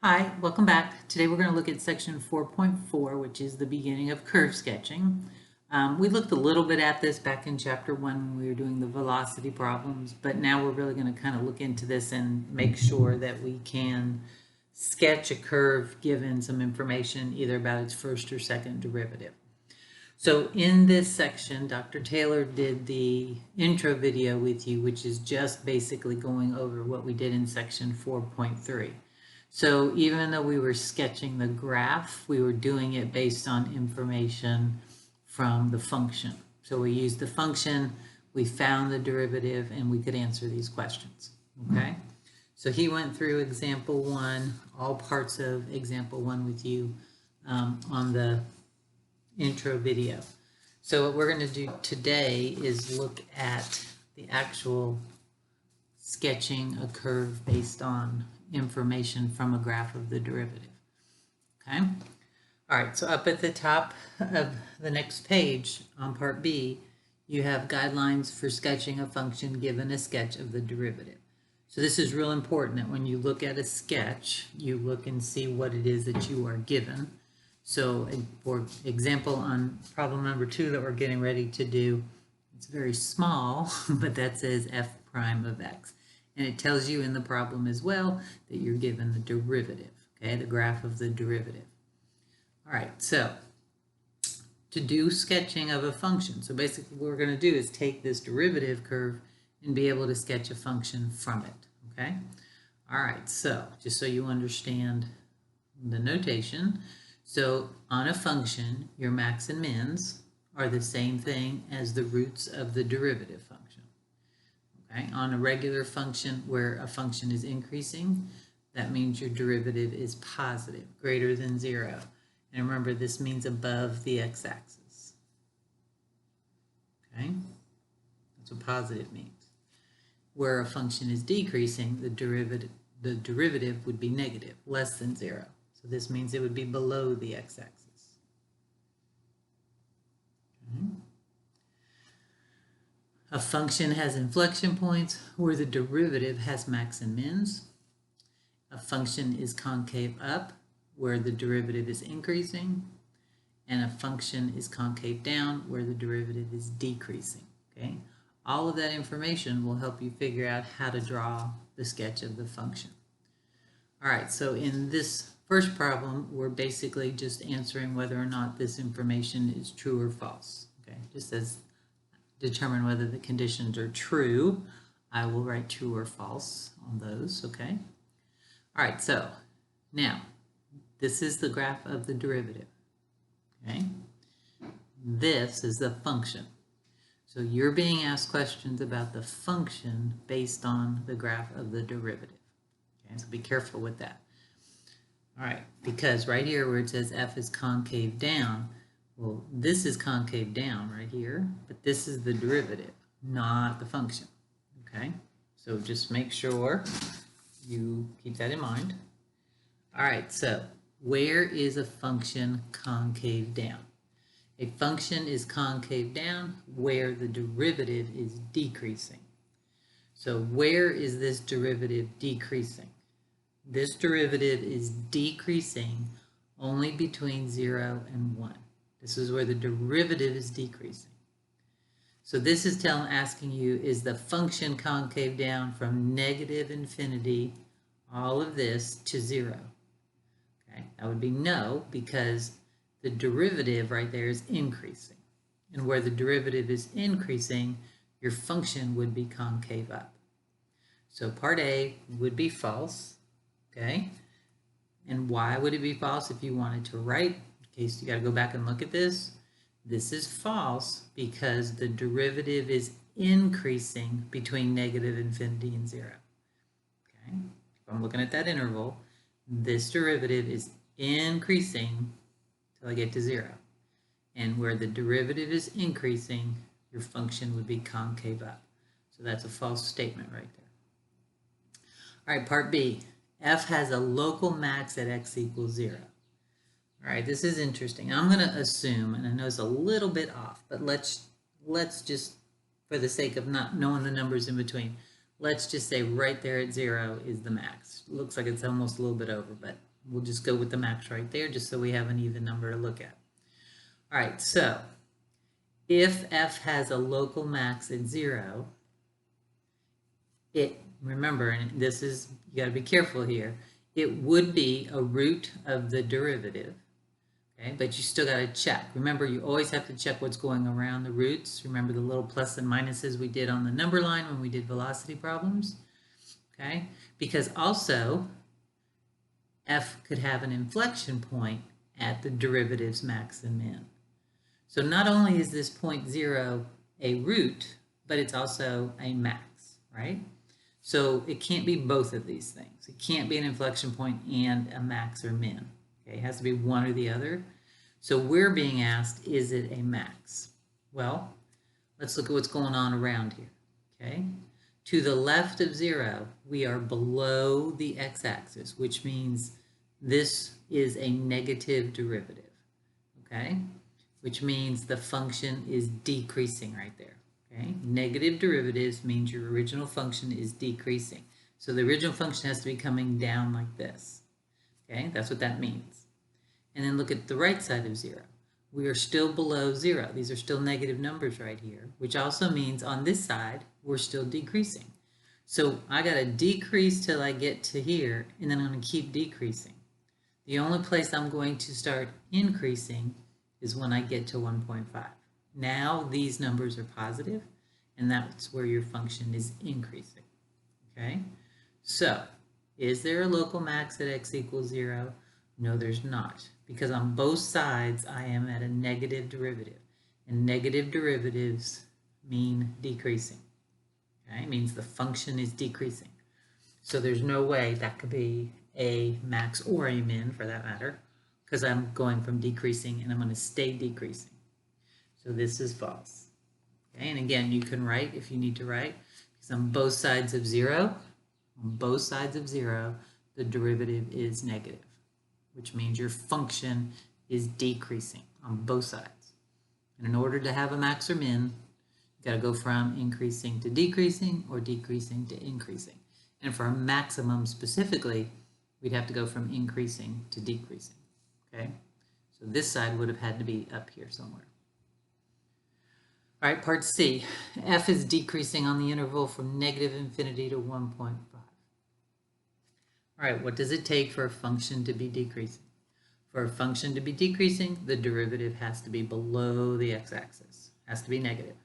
Hi, welcome back. Today we're going to look at section 4.4, which is the beginning of curve sketching. We looked a little bit at this back in chapter 1 when we were doing the velocity problems, but now we're really going to kind of look into this and make sure that we can sketch a curve given some information either about its first or second derivative. So in this section, Dr. Taylor did the intro video with you, which is just basically going over what we did in section 4.3. So even though we were sketching the graph, we were doing it based on information from the function. So we used the function, we found the derivative, and we could answer these questions, okay? So he went through example 1, all parts of example 1 with you on the intro video. So what we're going to do today is look at the actual sketching a curve based on information from a graph of the derivative. Okay. All right. So up at the top of the next page on part B, you have guidelines for sketching a function given a sketch of the derivative. So this is real important that when you look at a sketch, you look and see what it is that you are given. So for example, on problem number 2 that we're getting ready to do, it's very small, but that says f prime of x. And it tells you in the problem as well that you're given the derivative, okay, the graph of the derivative. All right, so to do sketching of a function, so basically what we're going to do is take this derivative curve and be able to sketch a function from it, okay? All right, so just so you understand the notation, so on a function, your max and mins are the same thing as the roots of the derivative function. Okay? On a regular function where a function is increasing, that means your derivative is positive, greater than 0. And remember, this means above the x-axis. Okay? That's what positive means. Where a function is decreasing, the derivative would be negative, less than 0. So this means it would be below the x-axis. Okay. A function has inflection points where the derivative has max and mins. A function is concave up where the derivative is increasing. And a function is concave down where the derivative is decreasing. Okay? All of that information will help you figure out how to draw the sketch of the function. All right, so in this first problem, we're basically just answering whether or not this information is true or false. Okay, just as determine whether the conditions are true, I will write true or false on those, okay? All right, so now this is the graph of the derivative, okay? This is the function. So you're being asked questions about the function based on the graph of the derivative. Okay, so be careful with that. All right, because right here where it says f is concave down, well, this is concave down right here, but this is the derivative, not the function, okay? So just make sure you keep that in mind. All right, so where is a function concave down? A function is concave down where the derivative is decreasing. So where is this derivative decreasing? This derivative is decreasing only between 0 and 1. This is where the derivative is decreasing. So this is asking you, is the function concave down from negative infinity, all of this, to 0? Okay, that would be no, because the derivative right there is increasing. And where the derivative is increasing, your function would be concave up. So part A would be false, okay? And why would it be false if you wanted to write? In case you got to go back and look at this. This is false because the derivative is increasing between negative infinity and 0. Okay? If I'm looking at that interval, this derivative is increasing till I get to 0. And where the derivative is increasing, your function would be concave up. So that's a false statement right there. All right, part B. F has a local max at x equals 0. All right, this is interesting. I'm going to assume, and I know it's a little bit off, but let's just, for the sake of not knowing the numbers in between, let's just say right there at 0 is the max. Looks like it's almost a little bit over, but We'll just go with the max right there just so we have an even number to look at. All right, so if f has a local max at 0, remember, and this is, you got to be careful here, it would be a root of the derivative, okay? But you still got to check. Remember, you always have to check what's going around the roots. Remember the little plus and minuses we did on the number line when we did velocity problems, okay? Because also, f could have an inflection point at the derivative's max and min. So not only is this point 0 a root, but it's also a max, right? So it can't be both of these things. It can't be an inflection point and a max or min. Okay, it has to be one or the other. So we're being asked, is it a max? Well, let's look at what's going on around here. Okay, to the left of 0, we are below the x-axis, which means this is a negative derivative. Okay, which means the function is decreasing right there. Okay, negative derivatives means your original function is decreasing. So the original function has to be coming down like this. Okay, that's what that means. And then look at the right side of 0. We are still below 0. These are still negative numbers right here, which also means on this side, we're still decreasing. So I got to decrease till I get to here, and then I'm going to keep decreasing. The only place I'm going to start increasing is when I get to 1.5. Now these numbers are positive, and that's where your function is increasing. Okay, so is there a local max at x equals 0? No, there's not, because on both sides I am at a negative derivative, and negative derivatives mean decreasing. Okay, it means the function is decreasing. So there's no way that could be a max or a min for that matter, because I'm going from decreasing and I'm going to stay decreasing. So this is false. Okay, and again, you can write if you need to write, because on both sides of 0, the derivative is negative, which means your function is decreasing on both sides. And in order to have a max or min, you got to go from increasing to decreasing or decreasing to increasing. And for a maximum specifically, we'd have to go from increasing to decreasing. Okay, so this side would have had to be up here somewhere. All right, part C, f is decreasing on the interval from negative infinity to 1.5. All right, what does it take for a function to be decreasing? For a function to be decreasing, the derivative has to be below the x-axis, has to be negative.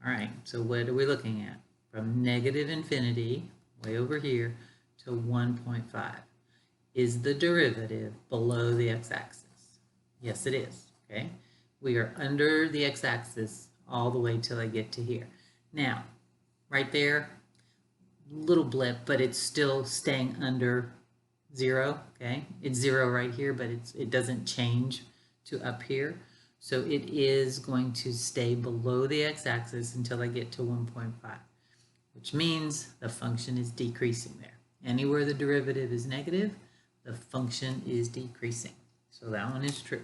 All right, so what are we looking at? From negative infinity, way over here, to 1.5. Is the derivative below the x-axis? Yes, it is, okay? We are under the x-axis all the way till I get to here. Now, right there, little blip, but it's still staying under 0, okay? It's 0 right here, but it doesn't change to up here. So it is going to stay below the x-axis until I get to 1.5, which means the function is decreasing there. Anywhere the derivative is negative, the function is decreasing. So that one is true.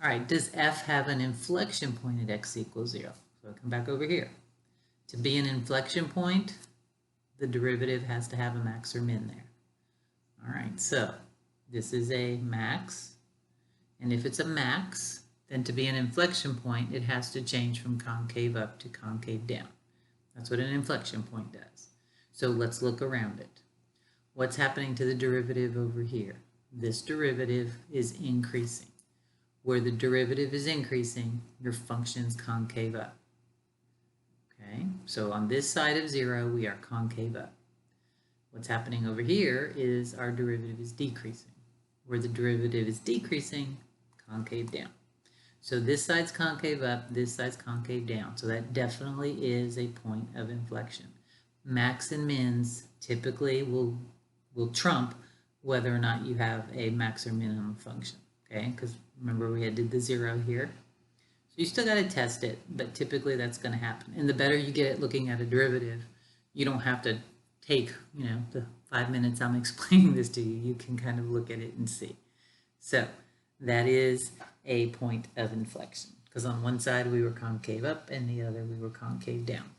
All right, does f have an inflection point at x equals 0? So I'll come back over here. To be an inflection point, the derivative has to have a max or min there. All right, so this is a max. And if it's a max, then to be an inflection point, it has to change from concave up to concave down. That's what an inflection point does. So let's look around it. What's happening to the derivative over here? This derivative is increasing. Where the derivative is increasing, your function's concave up. Okay, so on this side of 0, we are concave up. What's happening over here is our derivative is decreasing. Where the derivative is decreasing, concave down. So this side's concave up, this side's concave down. So that definitely is a point of inflection. Max and mins typically will trump whether or not you have a max or minimum function. Okay, because remember we did the 0 here. So you still got to test it, but typically that's going to happen. And the better you get at looking at a derivative, you don't have to take, the 5 minutes I'm explaining this to you. You can kind of look at it and see. So that is a point of inflection, because on one side we were concave up and the other we were concave down.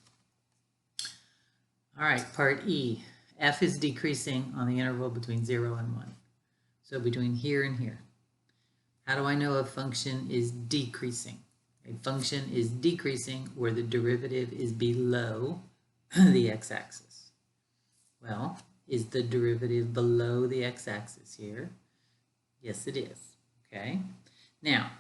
All right, part E. f is decreasing on the interval between 0 and 1. So between here and here. How do I know a function is decreasing? A function is decreasing where the derivative is below the x-axis. Well, is the derivative below the x-axis here? Yes, it is. Okay. Now,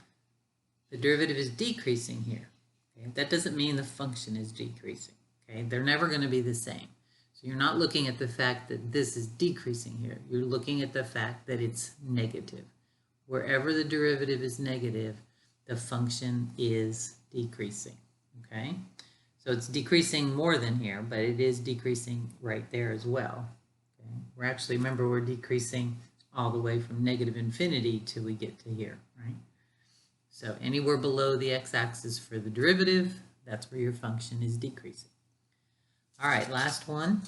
the derivative is decreasing here. Okay? That doesn't mean the function is decreasing. Okay? They're never going to be the same. So you're not looking at the fact that this is decreasing here. You're looking at the fact that it's negative. Wherever the derivative is negative, the function is decreasing. Okay? So it's decreasing more than here, but it is decreasing right there as well. Okay? We're actually, remember, we're decreasing all the way from negative infinity till we get to here, right? So anywhere below the x-axis for the derivative, that's where your function is decreasing. All right, last one.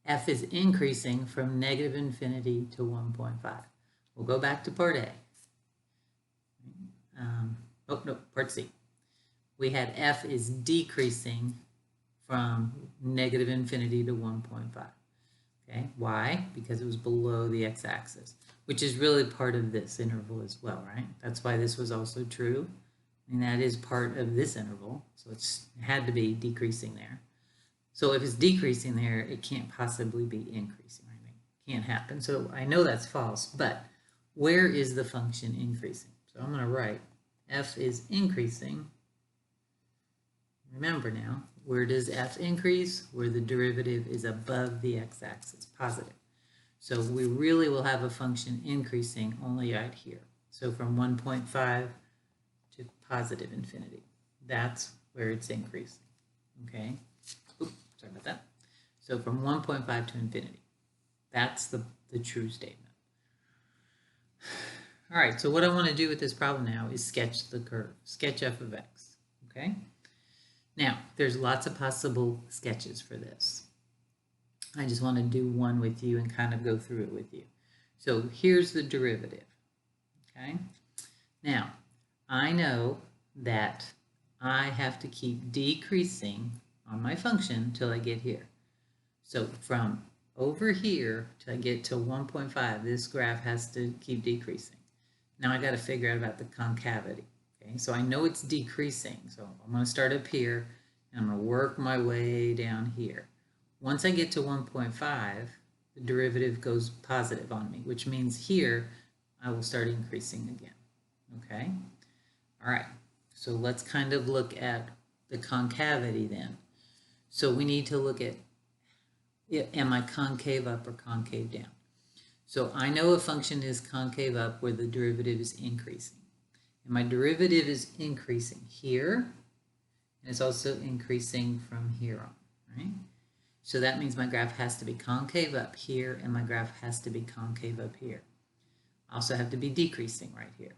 F is increasing from negative infinity to 1.5. We'll go back to part A. Part C. We had F is decreasing from negative infinity to 1.5. Okay, why? Because it was below the x-axis, which is really part of this interval as well, right? That's why this was also true. And that is part of this interval, so it had to be decreasing there. So if it's decreasing there, it can't possibly be increasing, right? It can't happen. So I know that's false, but where is the function increasing? So I'm going to write f is increasing. Remember now, where does f increase? Where the derivative is above the x-axis, positive. So we really will have a function increasing only right here. So from 1.5 to positive infinity. That's where it's increasing. Okay? Oops, sorry about that. So from 1.5 to infinity. That's the true statement. All right, so what I want to do with this problem now is sketch the curve, sketch f of x. Okay? Now, there's lots of possible sketches for this. I just want to do one with you and kind of go through it with you. So here's the derivative. Okay? Now, I know that I have to keep decreasing on my function till I get here. So from over here till I get to 1.5, this graph has to keep decreasing. Now I got to figure out about the concavity. Okay, so I know it's decreasing. So I'm going to start up here and I'm going to work my way down here. Once I get to 1.5, the derivative goes positive on me, which means here I will start increasing again. Okay? All right, so let's kind of look at the concavity then. So we need to look at, am I concave up or concave down? So I know a function is concave up where the derivative is increasing. And my derivative is increasing here, and it's also increasing from here on, right? So that means my graph has to be concave up here, and my graph has to be concave up here. I also have to be decreasing right here.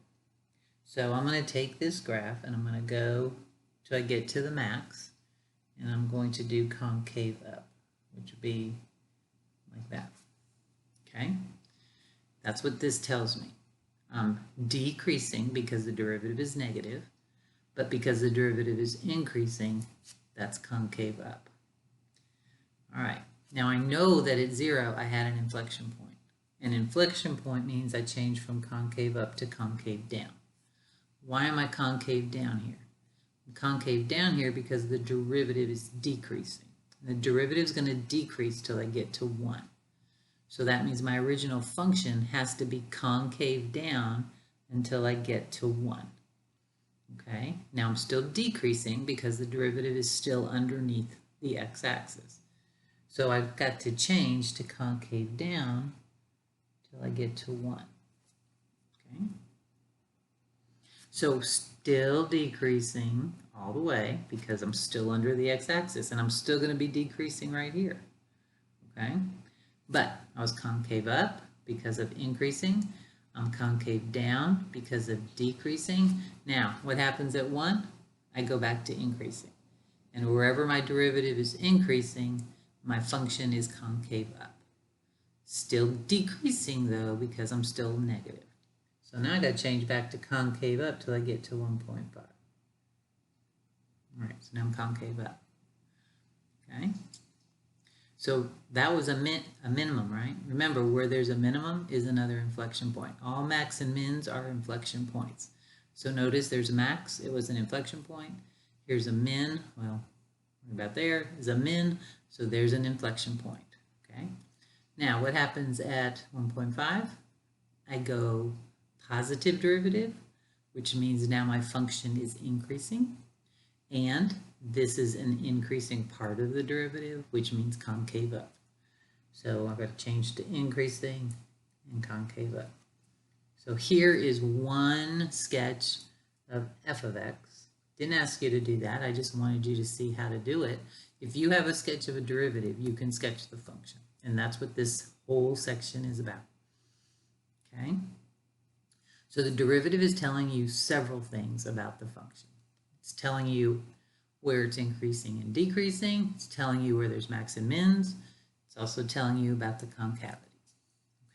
So I'm going to take this graph, and I'm going to go till I get to the max, and I'm going to do concave up, which would be like that, okay? That's what this tells me. I'm decreasing because the derivative is negative, but because the derivative is increasing, that's concave up. All right, now I know that at 0 I had an inflection point. An inflection point means I change from concave up to concave down. Why am I concave down here? I'm concave down here because the derivative is decreasing. The derivative is going to decrease till I get to 1. So that means my original function has to be concave down until I get to 1. Okay, now I'm still decreasing because the derivative is still underneath the x-axis. So I've got to change to concave down till I get to 1. Okay, so still decreasing all the way because I'm still under the x-axis, and I'm still going to be decreasing right here. Okay, but I was concave up because of increasing. I'm concave down because of decreasing. Now, what happens at 1? I go back to increasing. And wherever my derivative is increasing, my function is concave up. Still decreasing though because I'm still negative. So now I got to change back to concave up till I get to 1.5. All right, so now I'm concave up. Okay. So that was a minimum, right? Remember, where there's a minimum is another inflection point. All max and mins are inflection points. So notice there's a max, it was an inflection point. Here's a min, well, about there is a min, so there's an inflection point, okay? Now, what happens at 1.5? I go positive derivative, which means now my function is increasing, and this is an increasing part of the derivative, which means concave up. So I've got to change to increasing and concave up. So here is one sketch of f of x. Didn't ask you to do that. I just wanted you to see how to do it. If you have a sketch of a derivative, you can sketch the function. And that's what this whole section is about. Okay? So the derivative is telling you several things about the function. It's telling you where it's increasing and decreasing. It's telling you where there's max and mins. It's also telling you about the concavity.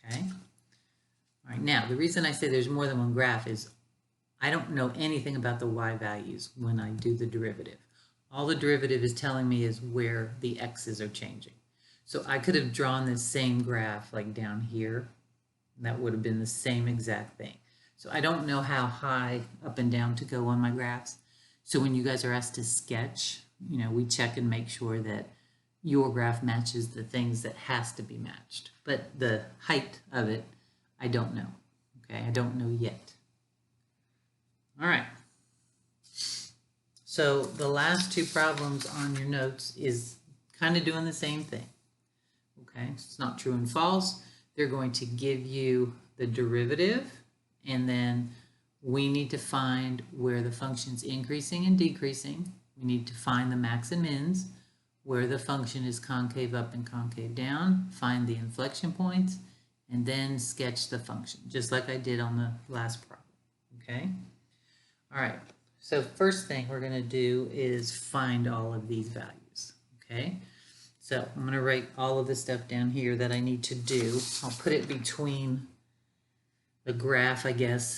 Okay? All right, now the reason I say there's more than one graph is I don't know anything about the y values when I do the derivative. All the derivative is telling me is where the x's are changing. So I could have drawn this same graph like down here. That would have been the same exact thing. So I don't know how high up and down to go on my graphs. So when you guys are asked to sketch, you know, we check and make sure that your graph matches the things that has to be matched. But the height of it, I don't know. Okay, I don't know yet. All right. So the last two problems on your notes is kind of doing the same thing. Okay, it's not true and false. They're going to give you the derivative, and then we need to find where the function's increasing and decreasing. We need to find the max and mins, where the function is concave up and concave down, find the inflection points, and then sketch the function, just like I did on the last problem, okay? All right, so first thing we're gonna do is find all of these values, okay? So I'm gonna write all of the stuff down here that I need to do. I'll put it between the graph, I guess,